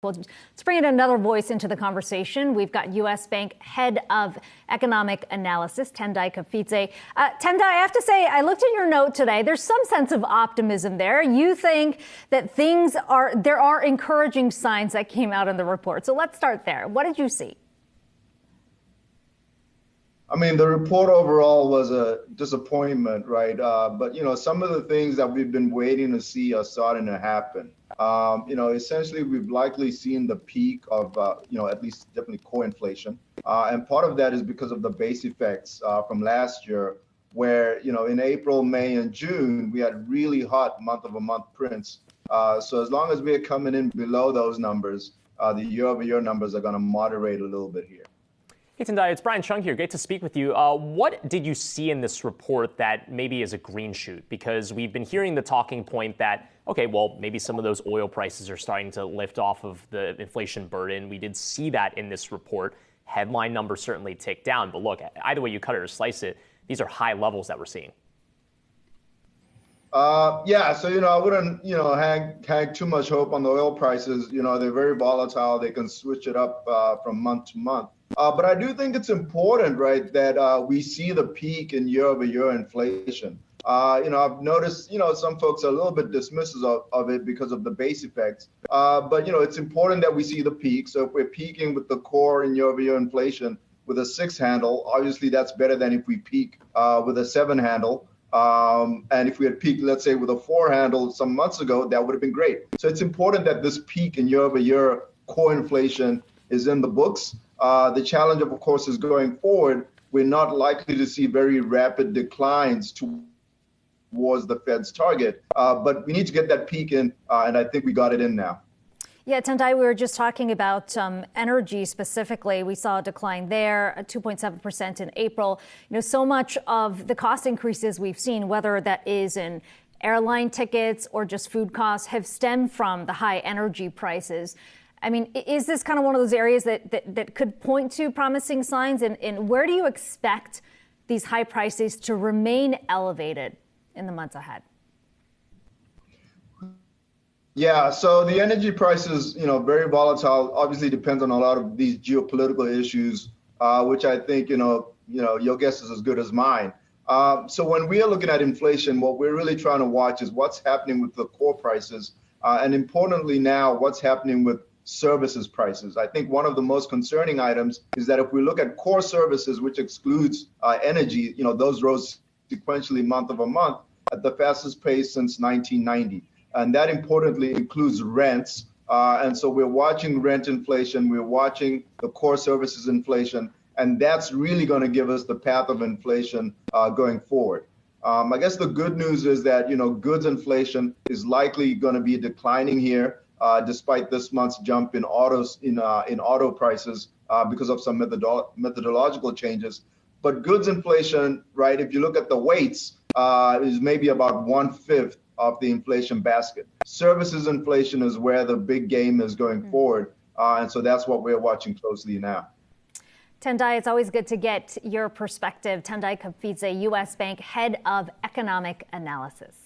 Well, let's bring in another voice into the conversation. We've got U.S. Bank Head of Economic Analysis, Tendayi Kapfidze. Tendayi, I have to say, I looked at your note today. There's some sense of optimism there. You think that there are encouraging signs that came out in the report. So let's start there. What did you see? I mean, the report overall was a disappointment, right? But, some of the things that we've been waiting to see are starting to happen. Essentially, we've likely seen the peak of, at least definitely core inflation. And part of that is because of the base effects from last year, where, in April, May, and June, we had really hot month-over-month prints. So as long as we're coming in below those numbers, the year-over-year numbers are going to moderate a little bit here. Hey, Tendayi, it's Cheung here. Great to speak with you. What did you see in this report that maybe is a green shoot? Because we've been hearing the talking point that, okay, well, maybe some of those oil prices are starting to lift off of the inflation burden. We did see that in this report. Headline numbers certainly ticked down. But look, either way you cut it or slice it, these are high levels that we're seeing. So, I wouldn't, hang too much hope on the oil prices. They're very volatile. They can switch it up from month to month. But I do think it's important, right, that we see the peak in year-over-year inflation. I've noticed, some folks are a little bit dismissive of it because of the base effects. But, it's important that we see the peak. So if we're peaking with the core in year-over-year inflation with a 6 handle, obviously that's better than if we peak with a 7 handle. And if we had peaked, let's say, with a 4 handle some months ago, that would have been great. So it's important that this peak in year-over-year core inflation is in the books. The challenge, of course, is going forward, we're not likely to see very rapid declines towards the Fed's target. But we need to get that peak in, and I think we got it in now. Yeah, Tendayi, we were just talking about energy specifically. We saw a decline there, 2.7% in April. So much of the cost increases we've seen, whether that is in airline tickets or just food costs, have stemmed from the high energy prices. I mean, is this kind of one of those areas that could point to promising signs? And where do you expect these high prices to remain elevated in the months ahead? Yeah, so the energy prices, very volatile, obviously depends on a lot of these geopolitical issues, which I think, your guess is as good as mine. So when we are looking at inflation, what we're really trying to watch is what's happening with the core prices. And importantly now, what's happening with services prices. I think one of the most concerning items is that if we look at core services, which excludes energy, those rose sequentially month over month at the fastest pace since 1990. And that importantly includes rents. And so we're watching rent inflation, we're watching the core services inflation, and that's really going to give us the path of inflation going forward. I guess the good news is that, goods inflation is likely going to be declining here. Despite this month's jump in auto prices because of some methodological changes. But goods inflation, right, if you look at the weights, is maybe about 1/5 of the inflation basket. Services inflation is where the big game is going forward. And so that's what we're watching closely now. Tendayi, it's always good to get your perspective. Tendayi Kapfidze, U.S. Bank Head of Economic Analysis.